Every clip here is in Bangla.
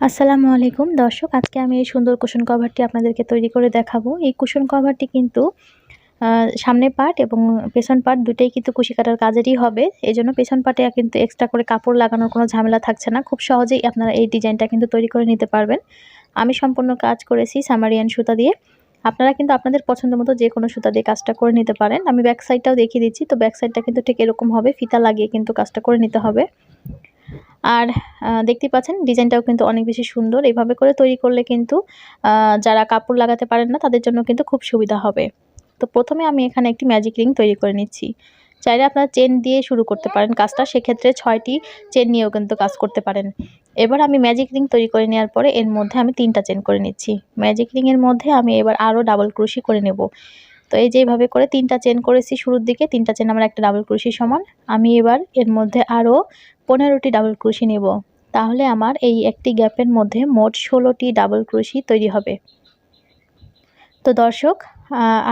আসসালামু আলাইকুম দর্শক, আজকে আমি এই সুন্দর কুশন কভারটি আপনাদেরকে তৈরি করে দেখাবো। এই কুশন কভারটি কিন্তু সামনের পার্ট এবং পেছন পার্ট দুটোই কিন্তু কুশি কাটার কাজেরই হবে। এজন্য পেছন পার্টে কিন্তু এক্সট্রা করে কাপড় লাগানোর কোনো ঝামেলা থাকছে না। খুব সহজেই আপনারা এই ডিজাইনটা কিন্তু তৈরি করে নিতে পারবেন। আমি সম্পূর্ণ কাজ করেছি সামারিয়ান সুতা দিয়ে। আপনারা কিন্তু আপনাদের পছন্দ মতো যে কোনো সুতা দিয়ে কাজটা করে নিতে পারেন। আমি ব্যাক সাইডটাও দেখিয়ে দিচ্ছি। তো ব্যাক সাইডটা কিন্তু ঠিক এরকম হবে, ফিতা লাগিয়ে কিন্তু কাজটা করে নিতে হবে। আর দেখতেই পাচ্ছেন ডিজাইনটাও কিন্তু অনেক বেশি সুন্দর। এভাবে করে তৈরি করলে কিন্তু যারা কাপড় লাগাতে পারেন না তাদের জন্য কিন্তু খুব সুবিধা হবে। তো প্রথমে আমি এখানে একটি ম্যাজিক রিং তৈরি করে নিচ্ছি। চাইলে আপনারা চেন দিয়ে শুরু করতে পারেন কাজটা, সেক্ষেত্রে 6টি চেন নিয়েও কিন্তু কাজ করতে পারেন। এবার আমি ম্যাজিক রিং তৈরি করে নেওয়ার পরে এর মধ্যে আমি 3টা চেন করে নিচ্ছি। ম্যাজিক রিংয়ের মধ্যে আমি এবার আরও ডাবল ক্রোশি করে নেব। তো এই যে এইভাবে করে 3টা চেন করেছি শুরুর দিকে, 3টা চেন আমার একটা ডাবল ক্রোশি সমান। আমি এবার এর মধ্যে আরও 15টি ডাবল ক্রোশি নেব। তাহলে আমার এই একটি গ্যাপের মধ্যে মোট 16টি ডাবল ক্রোশি তৈরি হবে। তো দর্শক,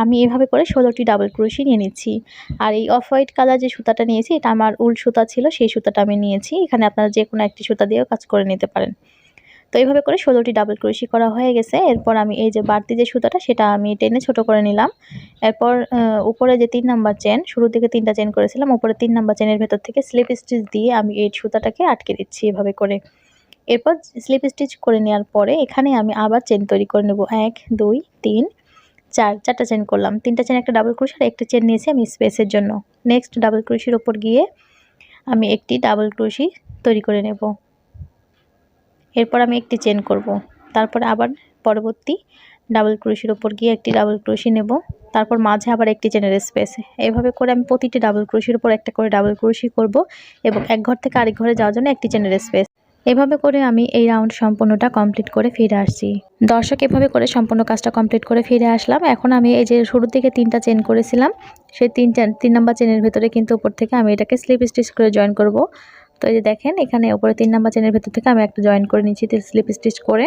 আমি এভাবে করে 16টি ডাবল ক্রোশি নিয়ে নিচ্ছি। আর এই অফ হোয়াইট কালার যে সুতাটা নিয়েছি এটা আমার উল সুতা ছিল, সেই সুতাটা আমি নিয়েছি। এখানে আপনারা যে কোনো একটি সুতা দিয়েও কাজ করে নিতে পারেন। তো এইভাবে করে 16টি ডাবল ক্রোশি করা হয়ে গেছে। এরপর আমি এই যে বাড়তি যে সুতাটা সেটা আমি টেনে ছোট করে নিলাম। এরপর উপরে যে 3 নাম্বার চেন, শুরু থেকে 3টা চেন করেছিলাম, উপরে 3 নাম্বার চেনের ভেতর থেকে স্লিপ স্টিচ দিয়ে আমি এই সুতাটাকে আটকে দিচ্ছি এভাবে করে। এরপর স্লিপ স্টিচ করে নেওয়ার পরে এখানে আমি আবার চেন তৈরি করে নেব। 1 2 3 4, 4টা চেন করলাম। 3টা চেন একটা ডাবল ক্রোশি আর একটা চেন নিয়েছি আমি স্পেসের জন্য। নেক্সট ডাবল ক্রোশির উপর গিয়ে আমি একটি ডাবল ক্রোশি তৈরি করে নেব। এরপর আমি একটি চেন করব। তারপর আবার পরবর্তী ডাবল ক্রোশির উপর গিয়ে একটি ডাবল ক্রোশি নেব। তারপর মাঝে আবার একটি চেনের স্পেস। এভাবে করে আমি প্রতিটি ডাবল ক্রোশির উপর একটা করে ডাবল ক্রোশি করব এবং এক ঘর থেকে আরেক ঘরে যাওয়ার জন্য একটি চেনের স্পেস। এভাবে করে আমি এই রাউন্ড সম্পূর্ণটা কমপ্লিট করে ফিরে আসছি। দর্শক, এভাবে করে সম্পূর্ণ কাজটা কমপ্লিট করে ফিরে আসলাম। এখন আমি এই যে শুরুর দিকে 3টা চেন করেছিলাম, সেই 3 নাম্বার চেনের ভেতরে কিন্তু উপর থেকে আমি এটাকে স্লিপ স্টিচ করে জয়েন করব। তো এই যে দেখেন এখানে উপরে 3 নাম্বার চেনের ভেতর থেকে আমি একটা জয়েন করে নিচ্ছি স্লিপ স্টিচ করে।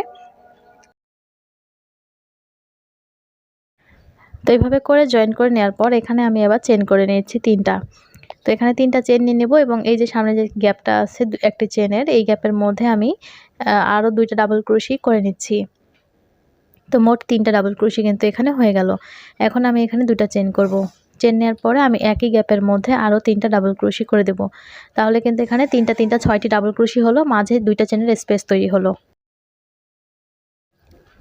তো এইভাবে করে জয়েন করে নেওয়ার পর এখানে আমি আবার চেন করে নিয়েছি 3টা। তো এখানে 3টা চেন নিয়ে নেব এবং এই যে সামনে যে গ্যাপটা আছে একটি চেনের, এই গ্যাপের মধ্যে আমি আরও 2টা ডাবল ক্রোশি করে নিচ্ছি। তো মোট 3টা ডাবল ক্রোশি কিন্তু এখানে হয়ে গেল। এখন আমি এখানে 2টা চেন করব। চেন নেওয়ার পরে আমি একই গ্যাপের মধ্যে আরও 3টা ডাবল ক্রোশি করে দেব। তাহলে কিন্তু এখানে 3টা 6টি ডাবল ক্রোশি হলো, মাঝে 2টা চেনের স্পেস তৈরি হলো।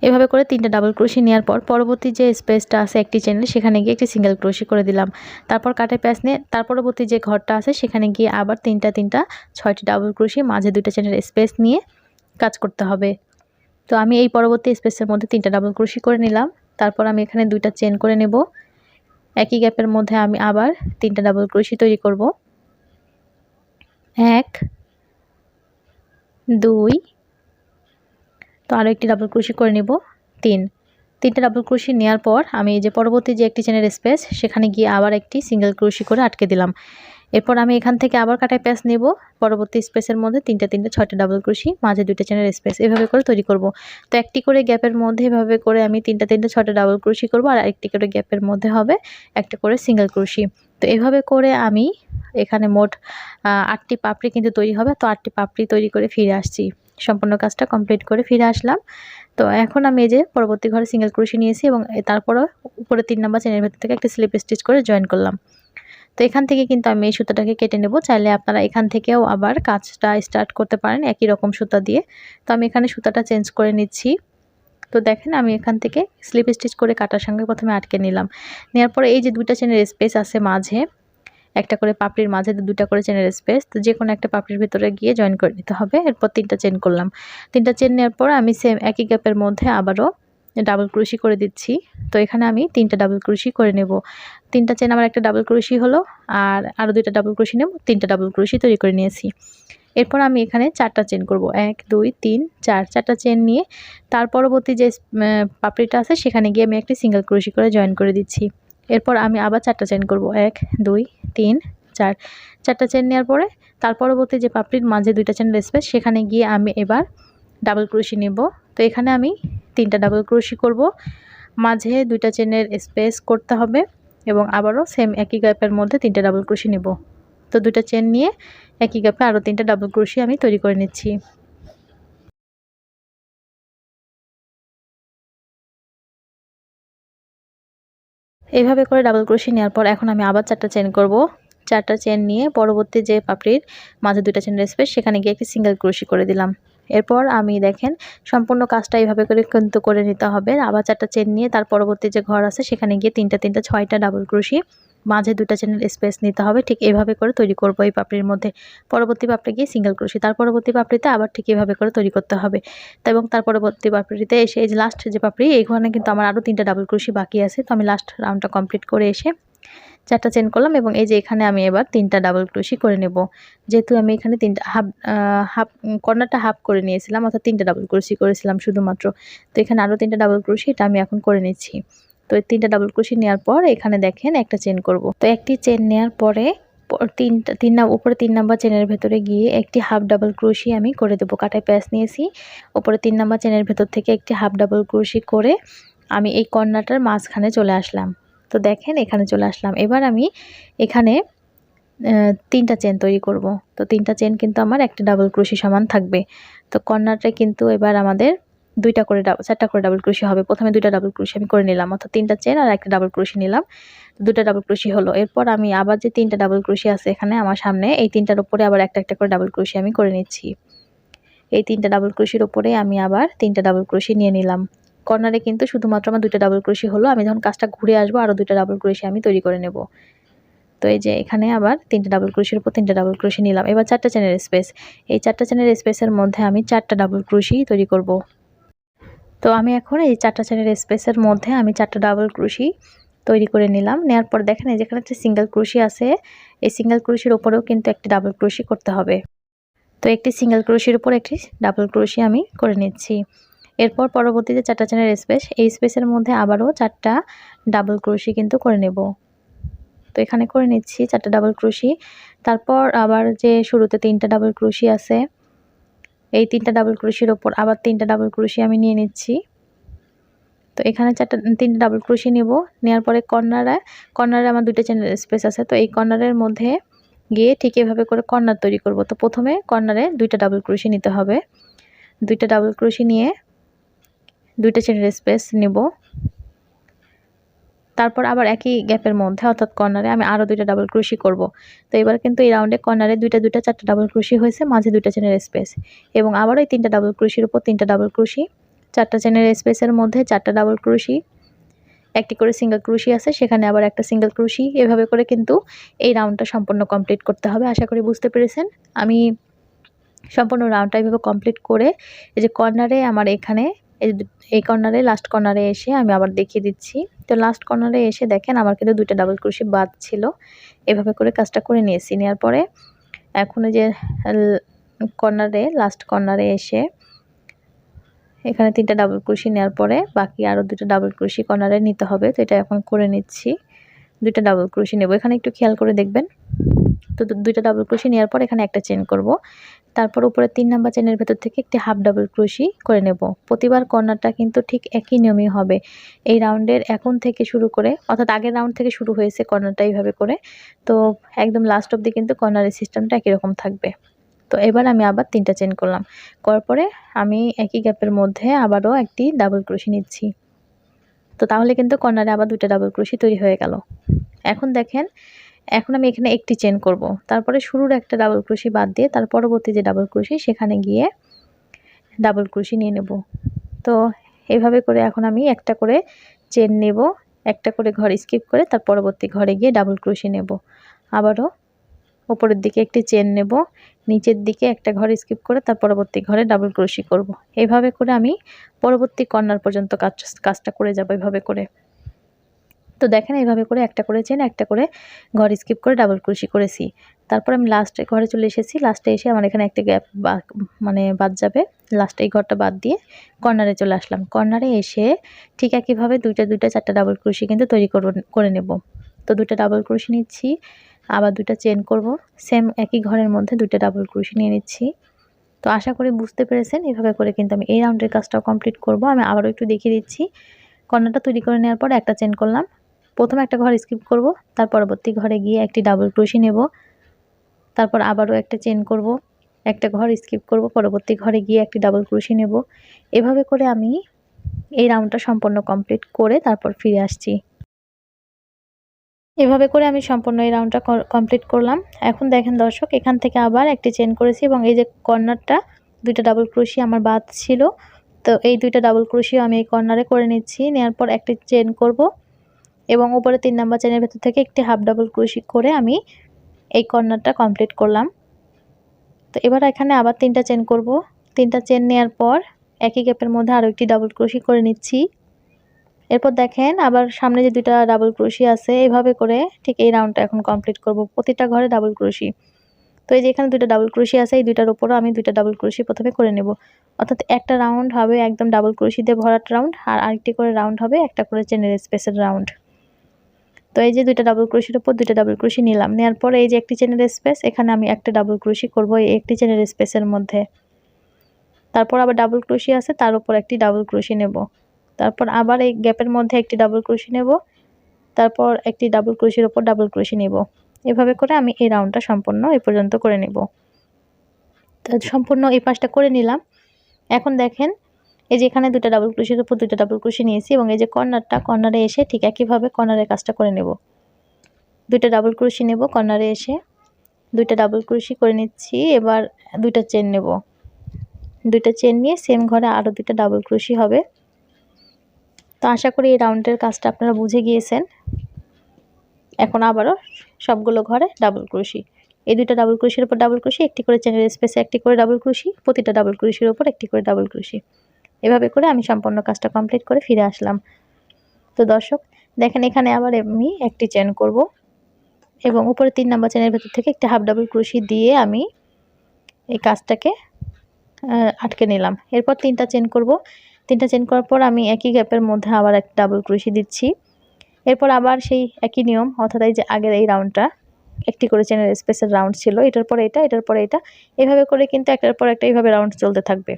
এভাবে করে 3টা ডাবল ক্রোশি নেওয়ার পর পরবর্তী যে স্পেসটা আছে একটি চেনের, সেখানে গিয়ে একটি সিঙ্গেল ক্রোশি করে দিলাম। তারপর কাটে প্যাচ নিয়ে তার পরবর্তী যে ঘরটা আছে সেখানে গিয়ে আবার 3টা 6টি ডাবল ক্রোশি, মাঝে 2টা চেনের স্পেস নিয়ে কাজ করতে হবে। তো আমি এই পরবর্তী স্পেসের মধ্যে 3টা ডাবল ক্রোশি করে নিলাম। তারপর আমি এখানে 2টা চেন করে নেব। একই গ্যাপের মধ্যে আমি আবার 3টা ডাবল ক্রোশি তৈরি করব। 1 2, তো আরও একটি ডাবল ক্রোশি করে নেব 3টা ডাবল ক্রোশি নেওয়ার পর আমি এই যে পরবর্তী যে একটি চেনের স্পেস সেখানে গিয়ে আবার একটি সিঙ্গেল ক্রোশি করে আটকে দিলাম। এরপর আমি এখান থেকে আবার কাটায় প্যাচ নেব। পরবর্তী স্পেসের মধ্যে 3টা 6টা ডাবল ক্রোশি, মাঝে 2টা চেনের স্পেস, এভাবে করে তৈরি করব। তো একটি করে গ্যাপের মধ্যে এভাবে করে আমি 3টা 6টা ডাবল ক্রোশি করব আর আরেকটি করে গ্যাপের মধ্যে হবে একটা করে সিঙ্গেল ক্রোশি। তো এভাবে করে আমি এখানে মোট 8টি পাপড়ি কিন্তু তৈরি হবে। তো 8টি পাপড়ি তৈরি করে ফিরে আসছি। সম্পূর্ণ কাজটা কমপ্লিট করে ফিরে আসলাম। তো এখন আমি এই যে পরবর্তী ঘরে সিঙ্গেল ক্রোশি নিয়েছি এবং তারপরও উপরে 3 নাম্বার চেনের ভেতর থেকে একটা স্লিপ স্টিচ করে জয়েন করলাম। তো এখান থেকে কিন্তু আমি এই সুতাটাকে কেটে নেব। চাইলে আপনারা এখান থেকেও আবার কাজটা স্টার্ট করতে পারেন একই রকম সুতা দিয়ে। তো আমি এখানে সুতাটা চেঞ্জ করে নিচ্ছি। তো দেখেন আমি এখান থেকে স্লিপ স্টিচ করে কাটার সঙ্গে প্রথমে আটকে নিলাম। নেওয়ার পরে এই যে 2টা চেনের স্পেস আছে মাঝে, একটা করে পাপড়ির মাঝে 2টা করে চেনের স্পেস, তো যে কোনো একটা পাপড়ির ভিতরে গিয়ে জয়েন করে দিতে হবে। এরপর 3টা চেন করলাম। 3টা চেন নেওয়ার পর আমি সেম একই গ্যাপের মধ্যে আবারও ডাবল ক্রোশি করে দিচ্ছি। তো এখানে আমি 3টা ডাবল ক্রোশি করে নেব। 3টা চেন আমার একটা ডাবল ক্রোশি হলো আর আরও 2টা ডাবল ক্রোশি নেব। 3টা ডাবল ক্রোশি তৈরি করে নিয়েছি। এরপর আমি এখানে 4টা চেন করব। 1 2 3 4, 4টা চেন নিয়ে তার পরবর্তী যে পাপড়িটা আছে সেখানে গিয়ে আমি একটি সিঙ্গেল ক্রোশি করে জয়েন করে দিচ্ছি। এরপর আমি আবার 4টা চেন করব। 1 2 3 4, 4টা চেন নেওয়ার পরে তার পরবর্তী যে পাপড়ির মাঝে 2টা চেনের স্পেস সেখানে গিয়ে আমি এবার ডাবল ক্রোশি নেব। তো এখানে আমি 3টা ডাবল ক্রোশি করব, মাঝে 2টা চেনের স্পেস করতে হবে এবং আবারও সেম একই গ্যাপের মধ্যে 3টা ডাবল ক্রোশি নেব। তো 2টা চেন নিয়ে একই গ্যাপে আরও 3টা ডাবল ক্রোশি আমি তৈরি করে নিচ্ছি। এইভাবে করে ডাবল ক্রোশি নেওয়ার পর এখন আমি আবার 4টা চেন করব। 4টা চেন নিয়ে পরবর্তী যে পাপড়ির মাঝে 2টা চেনের স্পেস সেখানে গিয়ে একটি সিঙ্গেল ক্রোশি করে দিলাম। এরপর আমি দেখেন সম্পূর্ণ কাজটা এইভাবে করে কিন্তু করে নিতে হবে। আবার 4টা চেন নিয়ে তার পরবর্তী যে ঘর আছে সেখানে গিয়ে 3টা 6টা ডাবল ক্রোশি, মাঝে 2টা চেনের স্পেস নিতে হবে। ঠিক এভাবে করে তৈরি করব এই পাপড়ির মধ্যে। পরবর্তী পাপড়ি গিয়ে সিঙ্গেল ক্রোশি, তার পরবর্তী পাপড়িতে আবার ঠিক এভাবে করে তৈরি করতে হবে। এবং তার পরবর্তী পাপড়িতে এসে এই যে লাস্ট যে পাপড়ি, এইখানে কিন্তু আমার আরও 3টা ডাবল ক্রোশি বাকি আছে। তো আমি লাস্ট রাউন্ডটা কমপ্লিট করে এসে 4টা চেন করলাম এবং এই যে এখানে আমি এবার 3টা ডাবল ক্রোশি করে নেব। যেহেতু আমি এখানে 3টা হাফ কর্নারটা হাফ করে নিয়েছিলাম, অর্থাৎ 3টা ডাবল ক্রোশি করেছিলাম শুধুমাত্র। তো এখানে আরও 3টা ডাবল ক্রোশি, এটা আমি এখন করে নিচ্ছি। তো এই 3টা ডাবল ক্রোশি নেওয়ার পর এখানে দেখেন একটা চেন করব। তো একটি চেন নেওয়ার পরে উপরে 3 নাম্বার চেনের ভেতরে গিয়ে একটি হাফ ডাবল ক্রোশি আমি করে দেব। কাটায় প্যাচ নিয়েছি, উপরে 3 নাম্বার চেনের ভেতর থেকে একটি হাফ ডাবল ক্রোশি করে আমি এই কর্নারটার মাঝখানে চলে আসলাম। তো দেখেন এখানে চলে আসলাম। এবার আমি এখানে 3টা চেন তৈরি করব। তো 3টা চেন কিন্তু আমার একটা ডাবল ক্রোশি সমান থাকবে। তো কর্নারটা কিন্তু এবার আমাদের 4টা করে ডাবল ক্রোশি হবে। প্রথমে 2টা ডাবল ক্রোশি আমি করে নিলাম, অর্থাৎ 3টা চেন আর একটা ডাবল ক্রোশি নিলাম। 2টা ডাবল ক্রোশি হলো। এরপর আমি আবার যে 3টা ডাবল ক্রোশি আছে এখানে আমার সামনে, এই 3টার উপরে আবার একটা করে ডাবল ক্রোশি আমি করে নিচ্ছি। এই 3টা ডাবল ক্রোশির উপরে আমি আবার 3টা ডাবল ক্রোশি নিয়ে নিলাম। কর্নারে কিন্তু শুধুমাত্র আমার 2টা ডাবল ক্রোশি হলো। আমি যখন কাজটা ঘুরে আসবো আরও 2টা ডাবল ক্রোশি আমি তৈরি করে নেব। তো এই যে এখানে আবার 3টা ডাবল ক্রোশির উপর 3টা ডাবল ক্রোশি নিলাম। এবার 4টা চেনের স্পেস, এই 4টা চেনের স্পেসের মধ্যে আমি 4টা ডাবল ক্রোশি তৈরি করব। তো আমি এখন এই 4টা চেনের স্পেসের মধ্যে আমি 4টা ডাবল ক্রোশি তৈরি করে নিলাম। নেওয়ার পর দেখেন এই যেখানে একটা সিঙ্গেল ক্রোশি আছে, এই সিঙ্গেল ক্রোশির উপরেও কিন্তু একটি ডাবল ক্রোশি করতে হবে। তো একটি সিঙ্গেল ক্রোশির উপর একটি ডাবল ক্রোশি আমি করে নিচ্ছি। এরপর পরবর্তীতে 4টা চেনের স্পেস, এই স্পেসের মধ্যে আবারও 4টা ডাবল ক্রোশি কিন্তু করে নেব। তো এখানে করে নিচ্ছি 4টা ডাবল ক্রোশি। তারপর আবার যে শুরুতে 3টা ডাবল ক্রোশি আছে, এই 3টা ডাবল ক্রোশির ওপর আবার 3টা ডাবল ক্রোশি আমি নিয়ে নিচ্ছি। তো এখানে 3টা ডাবল ক্রোশি নেব। নেওয়ার পরে কর্নারে আমার 2টা চেনের স্পেস আছে। তো এই কর্নারের মধ্যে গিয়ে ঠিক এভাবে করে কর্নার তৈরি করব। তো প্রথমে কর্নারে 2টা ডাবল ক্রোশি নিতে হবে। 2টা ডাবল ক্রোশি নিয়ে 2টা চেনের স্পেস নেব। তারপর আবার একই গ্যাপের মধ্যে অর্থাৎ কর্নারে আমি আরও 2টা ডাবল ক্রোশি করব। তো এবার কিন্তু এই রাউন্ডে কর্নারে 2টা 4টা ডাবল ক্রোশি হয়েছে, মাঝে 2টা চেনের স্পেস এবং আবারও এই 3টা ডাবল ক্রোশির উপর 3টা ডাবল ক্রোশি, 4টা চেনের স্পেসের মধ্যে 4টা ডাবল ক্রোশি, একটি করে সিঙ্গেল ক্রোশি আছে সেখানে আবার একটা সিঙ্গেল ক্রোশি। এভাবে করে কিন্তু এই রাউন্ডটা সম্পূর্ণ কমপ্লিট করতে হবে। আশা করি বুঝতে পেরেছেন। আমি সম্পূর্ণ রাউন্ডটা এভাবে কমপ্লিট করে এই যে কর্নারে আমার এখানে এই কর্নারে লাস্ট কর্নারে এসে আমি আবার দেখিয়ে দিচ্ছি। তো লাস্ট কর্নারে এসে দেখেন আমার কিন্তু 2টা ডাবল ক্রোশি বাদ ছিল। এভাবে করে কাজটা করে নিয়েছি। নেওয়ার পরে এখন যে লাস্ট কর্নারে এসে এখানে 3টা ডাবল ক্রোশি নেওয়ার পরে বাকি আরও 2টা ডাবল ক্রোশি কর্নারে নিতে হবে। তো এটা এখন করে নিচ্ছি। 2টা ডাবল ক্রোশি নেব, এখানে একটু খেয়াল করে দেখবেন। তো 2টা ডাবল ক্রোশি নেওয়ার পর এখানে একটা চেন করব। তারপর উপরে 3 নাম্বার চেনের ভেতর থেকে একটি হাফ ডাবল ক্রোশি করে নেব। প্রতিবার কর্নারটা কিন্তু ঠিক একই নিয়মে হবে। এই রাউন্ডের এখন থেকে শুরু করে, অর্থাৎ আগের রাউন্ড থেকে শুরু হয়েছে কর্নারটা এইভাবে করে, তো একদম লাস্ট অবধি কিন্তু কর্নারের সিস্টেমটা একই রকম থাকবে। তো এবার আমি আবার 3টা চেন করলাম। করার পরে আমি একই গ্যাপের মধ্যে আবারও একটি ডাবল ক্রোশি নিচ্ছি। তো তাহলে কিন্তু কর্নারে আবার 2টা ডাবল ক্রোশি তৈরি হয়ে গেল। এখন দেখেন, এখন আমি এখানে একটি চেন করব। তারপরে শুরুর একটা ডাবল ক্রোশি বাদ দিয়ে তার পরবর্তী যে ডাবল ক্রোশি সেখানে গিয়ে ডাবল ক্রোশি নিয়ে নেব। তো এভাবে করে এখন আমি একটা করে চেন নেব, একটা করে ঘর স্কিপ করে তার পরবর্তী ঘরে গিয়ে ডাবল ক্রোশি নেব। আবারও উপরের দিকে একটি চেন নেব, নিচের দিকে একটা ঘর স্কিপ করে তার পরবর্তী ঘরে ডাবল ক্রোশি করব। এইভাবে করে আমি পরবর্তী কর্নার পর্যন্ত কাজটা করে যাব এভাবে করে। তো দেখেন এইভাবে করে একটা করে চেন, একটা করে ঘর স্কিপ করে ডাবল ক্রোশি করেছি। তারপর আমি লাস্টে ঘরে চলে এসেছি। লাস্টে এসে আমার এখানে একটা গ্যাপ বাদ যাবে। লাস্টে এই ঘরটা বাদ দিয়ে কর্নারে চলে আসলাম। কর্নারে এসে ঠিক একইভাবে 2টা 4টা ডাবল ক্রোশি কিন্তু তৈরি করে নেব। তো 2টা ডাবল ক্রোশি নিচ্ছি, আবার 2টা চেন করব। সেম একই ঘরের মধ্যে 2টা ডাবল ক্রোশি নিয়ে নিচ্ছি। তো আশা করি বুঝতে পেরেছেন। এভাবে করে কিন্তু আমি এই রাউন্ডের কাজটাও কমপ্লিট করব। আমি আবারও একটু দেখিয়ে দিচ্ছি। কর্নারটা তৈরি করে নেওয়ার পর একটা চেন করলাম, প্রথমে একটা ঘর স্কিপ করব, তার পরবর্তী ঘরে গিয়ে একটি ডাবল ক্রোশি নেব, তারপর আবারও একটা চেন করব, একটা ঘর স্কিপ করব, পরবর্তী ঘরে গিয়ে একটি ডাবল ক্রোশি নেব। এভাবে করে আমি এই রাউন্ডটা সম্পূর্ণ কমপ্লিট করে তারপর ফিরে আসছি। এভাবে করে আমি সম্পূর্ণ এই রাউন্ডটা কমপ্লিট করলাম। এখন দেখেন দর্শক, এখান থেকে আবার একটি চেইন করেছি এবং এই যে কর্নারটা 2টা ডাবল ক্রোশি আমার বাদ ছিল, তো এই 2টা ডাবল ক্রোশি আমি এই কর্নারে করে নিচ্ছি। নেওয়ার পর একটি চেইন করব এবং উপরে 3 নাম্বার চেইনের ভেতর থেকে একটি হাফ ডাবল ক্রোশি করে আমি এই কর্নারটা কমপ্লিট করলাম। তো এবার এখানে আবার 3টা চেইন করব। 3টা চেইন নেওয়ার পর একই গ্যাপের মধ্যে আরো একটি ডাবল ক্রোশি করে নিচ্ছি। এরপর দেখেন আবার সামনে যে 2টা ডাবল ক্রোশি আছে, এভাবে করে ঠিক এই রাউন্ডটা এখন কমপ্লিট করব। প্রতিটা ঘরে ডাবল ক্রোশি। তো এই যে এখানে 2টা ডাবল ক্রোশি আছে, এই 2টার উপরও আমি 2টা ডাবল ক্রোশি প্রথমে করে নেব। অর্থাৎ একটা রাউন্ড হবে একদম ডাবল ক্রোশি দিয়ে ভরাট রাউন্ড, আর আরেকটি করে রাউন্ড হবে একটা করে চেনের স্পেসের রাউন্ড। তো এই যে 2টা ডাবল ক্রোশির উপর 2টা ডাবল ক্রোশি নিলাম। নেওয়ার পরে এই যে একটি চেনের স্পেস, এখানে আমি একটা ডাবল ক্রোশি করব এই একটি চেনের স্পেসের মধ্যে। তারপর আবার ডাবল ক্রোশি আছে, তার উপর একটি ডাবল ক্রোশি নেব। তারপর আবার এই গ্যাপের মধ্যে একটি ডাবল ক্রোশি নেব। তারপর একটি ডাবল ক্রোশির উপর ডাবল ক্রোশি নেব। এভাবে করে আমি এই রাউন্ডটা সম্পূর্ণ এই পর্যন্ত করে নেব। তো সম্পূর্ণ এই পাশটা করে নিলাম। এখন দেখেন এই যে এখানে 2টা ডাবল ক্রোশির উপর 2টা ডাবল ক্রোশি নিয়েছি এবং এই যে কর্নারে এসে ঠিক একইভাবে কর্নারের কাজটা করে নেব। 2টা ডাবল ক্রোশি নেব, কর্নারে এসে 2টা ডাবল ক্রোশি করে নিচ্ছি। এবার 2টা চেন নেব। 2টা চেন নিয়ে সেম ঘরে আরো 2টা ডাবল ক্রোশি হবে। তো আশা করি এই রাউন্ডের কাজটা আপনারা বুঝে গিয়েছেন। এখন আবারও সবগুলো ঘরে ডাবল ক্রোশি। এই 2টা ডাবল ক্রোশির উপর ডাবল ক্রোশি, একটি করে চেনের স্পেসে একটি করে ডাবল ক্রোশি, প্রতিটা ডাবল ক্রোশির উপর একটি করে ডাবল ক্রোশি। এভাবে করে আমি সম্পূর্ণ কাজটা কমপ্লিট করে ফিরে আসলাম। তো দর্শক দেখেন এখানে আবার আমি একটি চেন করব এবং উপরে 3 নাম্বার চেনের ভেতর থেকে একটি হাফ ডাবল ক্রোশি দিয়ে আমি এই কাজটাকে আটকে নিলাম। এরপর 3টা চেন করব। 3টা চেন করার পর আমি একই গ্যাপের মধ্যে আবার একটা ডাবল ক্রোশি দিচ্ছি। এরপর আবার সেই একই নিয়ম, অর্থাৎ এই যে আগের এই রাউন্ডটা একটি করে চেনের স্পেসের রাউন্ড ছিল, এটার পরে এটা, এটার পরে এটা, এভাবে করে কিন্তু একটার পর একটা এইভাবে রাউন্ড চলতে থাকবে।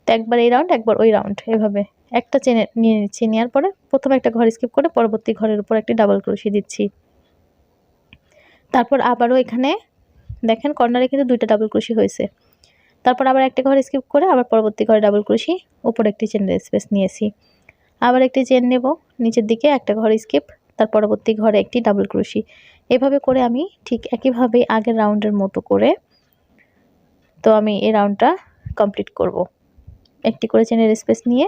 তো একবার এই রাউন্ড একবার ওই রাউন্ড, এভাবে একটা চেনে নিয়ে নিচ্ছি। নেওয়ার পরে প্রথমে একটা ঘর স্কিপ করে পরবর্তী ঘরের উপর একটি ডাবল ক্রোশি দিচ্ছি। তারপর আবারও এখানে দেখেন কর্নারে কিন্তু 2টা ডাবল ক্রোশি হয়েছে। তারপর আবার একটা ঘর স্কিপ করে আবার পরবর্তী ঘরে ডাবল ক্রোশি, উপরে একটি চেনের স্পেস নিয়েছি। আবার একটি চেন নেব, নিচের দিকে একটা ঘর স্কিপ, তার পরবর্তী ঘরে একটি ডাবল ক্রোশি। এভাবে করে আমি ঠিক একইভাবে আগের রাউন্ডের মতো করে তো আমি এই রাউন্ডটা কমপ্লিট করব। একটি করে চেনের স্পেস নিয়ে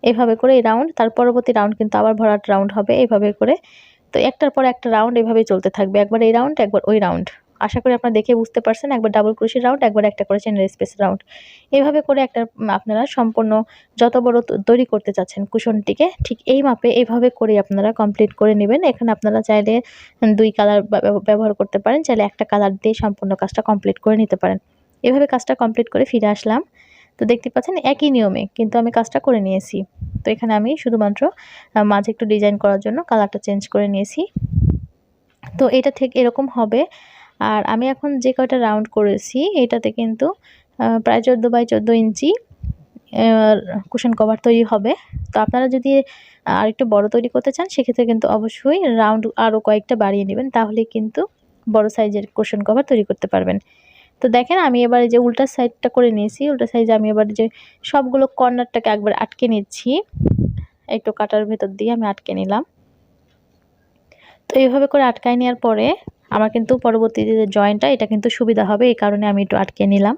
এভাবে করে এই রাউন্ড, তার পরবর্তী রাউন্ড কিন্তু আবার ভরাট রাউন্ড হবে এইভাবে করে। তো একটার পর একটা রাউন্ড এভাবেই চলতে থাকবে, একবার এই রাউন্ড একবার ওই রাউন্ড। আশা করি আপনারা দেখে বুঝতে পারছেন, একবার ডাবল ক্রোশি রাউন্ড, একবার একটা করে চেনের স্পেস রাউন্ড। এইভাবে করে একটা আপনারা সম্পূর্ণ যত বড় তৈরি করতে চাচ্ছেন কুশনটিকে ঠিক এই মাপে এইভাবে করে আপনারা কমপ্লিট করে নেবেন। এখানে আপনারা চাইলে 2 কালার ব্যবহার করতে পারেন, চাইলে একটা কালার দিয়ে সম্পূর্ণ কাজটা কমপ্লিট করে নিতে পারেন। এভাবে কাজটা কমপ্লিট করে ফিরে আসলাম। তো দেখতে পাচ্ছেন একই নিয়মে কিন্তু আমি কাজটা করে নিয়েছি। তো এখানে আমি শুধুমাত্র মাঝে একটু ডিজাইন করার জন্য কালারটা চেঞ্জ করে নিয়েছি। তো এটা ঠিক এরকম হবে। আর আমি এখন যে কয়টা রাউন্ড করেছি এটাতে কিন্তু প্রায় 14 বাই 14 ইঞ্চি কুশন কভার তৈরি হবে। তো আপনারা যদি আরেকটু বড় তৈরি করতে চান সেক্ষেত্রে কিন্তু অবশ্যই রাউন্ড আরও কয়েকটা বাড়িয়ে নেবেন, তাহলে কিন্তু বড় সাইজের কুশন কভার তৈরি করতে পারবেন। তো দেখেন আমি এবার যে উল্টা সাইডটা করে নিয়েছি, উল্টা সাইডে আমি এবার যে সবগুলো কর্নারটাকে একবার আটকে নিচ্ছি, একটু কাটার ভেতর দিয়ে আমি আটকে নিলাম। তো এইভাবে করে আটকায় নেওয়ার পরে আমার কিন্তু পরবর্তীতে যে জয়েন্টটা এটা কিন্তু সুবিধা হবে, এই কারণে আমি একটু আটকে নিলাম।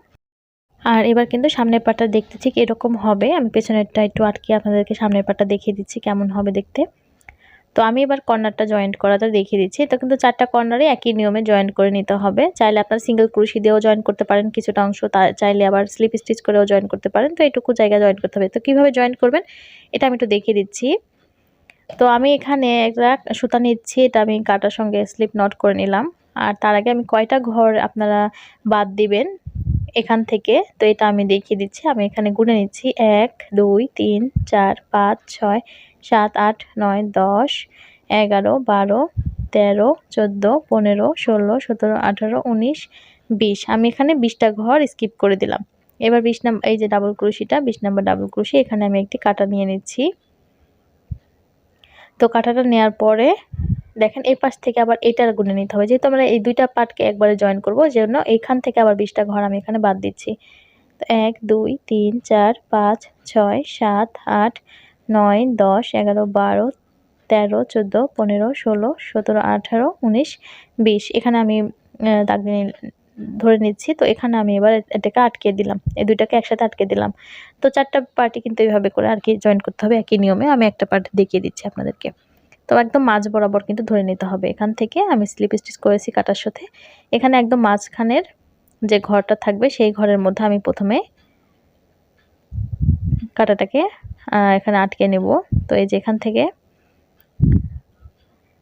আর এবার কিন্তু সামনের পাটটা দেখতে ঠিক এরকম হবে। আমি পেছনেরটা একটু আটকে আপনাদেরকে সামনের পাটটা দেখিয়ে দিচ্ছি কেমন হবে দেখতে। তো আমি এবার কর্নারটা জয়েন্ট করাটা দেখিয়ে দিচ্ছি। তো কিন্তু 4টা কর্নারে একই নিয়মে জয়েন্ট করে নিতে হবে। চাইলে আপনারা সিঙ্গেল ক্রোশি দিয়েও জয়েন্ট করতে পারেন কিছুটা অংশ, চাইলে আবার স্লিপ স্টিচ করেও জয়েন্ট করতে পারেন। তো এইটুকু জায়গা জয়েন্ট করতে হবে। তো কীভাবে জয়েন্ট করবেন এটা আমি একটু দেখিয়ে দিচ্ছি। তো আমি এখানে একটা সুতা নিচ্ছি, এটা আমি কাটার সঙ্গে স্লিপ নট করে নিলাম। আর তার আগে আমি কয়টা ঘর আপনারা বাদ দিবেন এখান থেকে তো এটা আমি দেখিয়ে দিচ্ছি। আমি এখানে গুনে নিচ্ছি 1 2 3 4 5 6 7 8 9 10 11 12 13 14 15 16 17 18 19 20। আমি এখানে 20টা ঘর স্কিপ করে দিলাম। এবার 20 নাম্বার এই যে ডাবল ক্রোশিটা 20 নাম্বার ডাবল ক্রোশি, এখানে আমি একটি কাটা নিয়ে নিচ্ছি। তো কাটাটা নেওয়ার পরে দেখেন এই পাশ থেকে আবার এটার গুনে নিতে হবে, যেহেতু আমরা এই 2টা পার্টকে একবারে জয়েন করবো জন্য এইখান থেকে আবার 20টা ঘর আমি এখানে বাদ দিচ্ছি। তো 1 2 3 4 5 6 7 8 9 10 11 12 13, 14, 15, 16, 17, 18, 19, 20 এখানে আমি দাগ দিয়ে ধরে নিচ্ছি। তো এখানে আমি এবার এটাকে আটকে দিলাম, এই দুইটাকে একসাথে আটকে দিলাম। তো 4টা পার্টই কিন্তু এইভাবে করে আর কি জয়েন করতে হবে একই নিয়মে। আমি একটা পার্ট দেখিয়ে দিচ্ছি আপনাদেরকে। তো একদম মাঝ বরাবর কিন্তু ধরে নিতে হবে। এখান থেকে আমি স্লিপ স্টিচ করেছি কাটার সাথে। এখানে একদম মাঝখানের যে ঘরটা থাকবে সেই ঘরের মধ্যে আমি প্রথমে কাটাটাকে এখানে আটকে নেব। তো এই যে এখান থেকে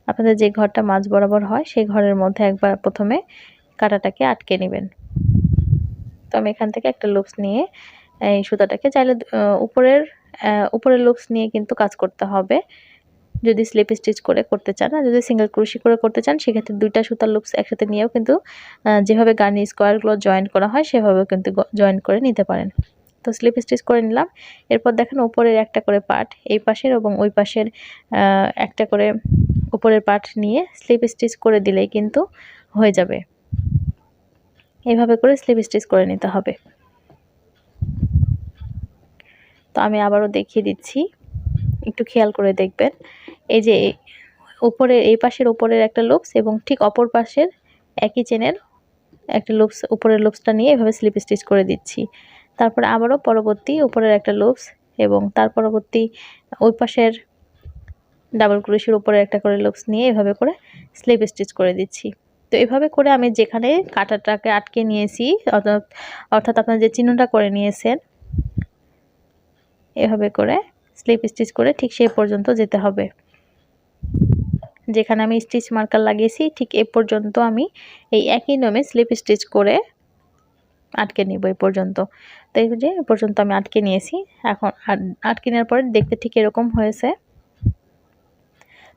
আপনাদের যে ঘরটা মাঝ বরাবর হয় সেই ঘরের মধ্যে একবার প্রথমে কাটাটাকে আটকে নেবেন। তো আমি এখান থেকে একটা লুপস নিয়ে এই সুতাটাকে চাইলে উপরের লুপস নিয়ে কিন্তু কাজ করতে হবে যদি স্লিপ স্টিচ করে করতে চান। আর যদি সিঙ্গেল ক্রোশি করে করতে চান সেক্ষেত্রে দুইটা সুতার লুপস একসাথে নিয়েও কিন্তু যেভাবে গার্নি স্কোয়ারগুলো জয়েন করা হয় সেভাবেও কিন্তু জয়েন করে নিতে পারেন। তো স্লিপ স্টিচ করে নিলাম। এরপর দেখেন উপরের একটা করে পার্ট এই পাশের এবং ওই পাশের একটা করে উপরের পার্ট নিয়ে স্লিপ স্টিচ করে দিলেই কিন্তু হয়ে যাবে। এইভাবে করে স্লিপ স্টিচ করে নিতে হবে। তো আমি আবারও দেখিয়ে দিচ্ছি, একটু খেয়াল করে দেখবেন। এই যে উপরের এই পাশের উপরের একটা লুপস এবং ঠিক অপর পাশের একই চেনের একটা লুপস উপরের লুপসটা নিয়ে এভাবে স্লিপ স্টিচ করে দিচ্ছি। তারপরে আবারও পরবর্তী উপরের একটা লুপস এবং তার পরবর্তী ওই পাশের ডাবল ক্রোশের উপরে একটা করে লুপস নিয়ে এভাবে করে স্লিপ স্টিচ করে দিচ্ছি। তো এভাবে করে আমি যেখানে কাটাটাকে আটকে নিয়েছি অর্থাৎ আপনারা যে চিহ্নটা করে নিয়েছেন এভাবে করে স্লিপ স্টিচ করে ঠিক সেই পর্যন্ত যেতে হবে। যেখানে আমি স্টিচ মার্কার লাগিয়েছি ঠিক এই পর্যন্ত আমি এই একই নিয়মে স্লিপ স্টিচ করে আটকে নিব এই পর্যন্ত। তো এই যে এই পর্যন্ত আমি আটকে নিয়েছি। এখন আটকে নেওয়ার পরে দেখতে ঠিক এরকম হয়েছে।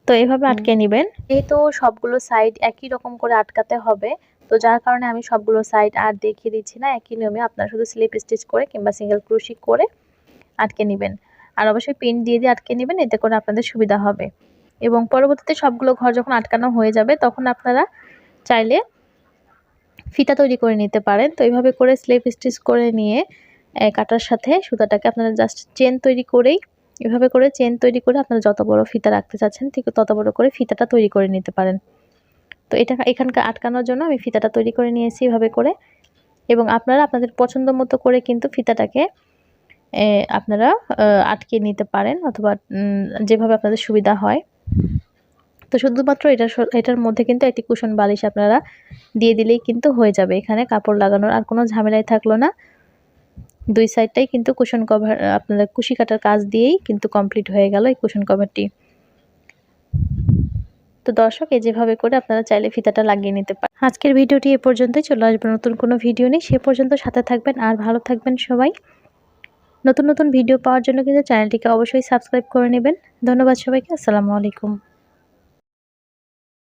তো এইভাবে আটকে নেবেন। যেহেতু সবগুলো সাইড একই রকম করে আটকাতে হবে তো যার কারণে আমি সবগুলো সাইড আর দেখিয়ে দিচ্ছি না, একই নিয়মে আপনারা শুধু স্লিপ স্টিচ করে কিংবা সিঙ্গেল ক্রোশি করে আটকে নেবেন। আর অবশ্যই পিন দিয়ে আটকে নেবেন, এতে করে আপনাদের সুবিধা হবে। এবং পরবর্তীতে সবগুলো ঘর যখন আটকানো হয়ে যাবে তখন আপনারা চাইলে ফিতা তৈরি করে নিতে পারেন। তো এইভাবে করে স্লিপ স্টিচ করে নিয়ে কাটার সাথে সুতাটাকে আপনারা জাস্ট চেন তৈরি করেই এভাবে করে চেন তৈরি করে আপনারা যত বড় ফিতা রাখতে চাচ্ছেন ঠিক তত বড় করে ফিতাটা তৈরি করে নিতে পারেন। তো এটা এখানকার আটকানোর জন্য আমি ফিতাটা তৈরি করে নিয়েছি এভাবে করে। এবং আপনারা আপনাদের পছন্দ মতো করে কিন্তু ফিতাটাকে আপনারা আটকে নিতে পারেন অথবা যেভাবে আপনাদের সুবিধা হয়। তো শুধুমাত্র এটার মধ্যে কিন্তু একটি কুশন বালিশ আপনারা দিয়ে দিলেই কিন্তু হয়ে যাবে। এখানে কাপড় লাগানোর আর কোনো ঝামেলাই থাকলো না। দুই সাইডটাই কিন্তু কুশন কভার আপনাদের কুশি কাটার কাজ দিয়েই কিন্তু কমপ্লিট হয়ে গেল এই কুশন কভারটি। তো দর্শক এই যেভাবে করে আপনারা চাইলে ফিতাটা লাগিয়ে নিতে পারেন। আজকের ভিডিওটি এ পর্যন্তই। চলে আসবে নতুন কোনো ভিডিও নিয়ে, সে পর্যন্ত সাথে থাকবেন আর ভালো থাকবেন সবাই। নতুন নতুন ভিডিও পাওয়ার জন্য কিন্তু চ্যানেলটিকে অবশ্যই সাবস্ক্রাইব করে নেবেন। ধন্যবাদ সবাইকে। আসসালামু আলাইকুম।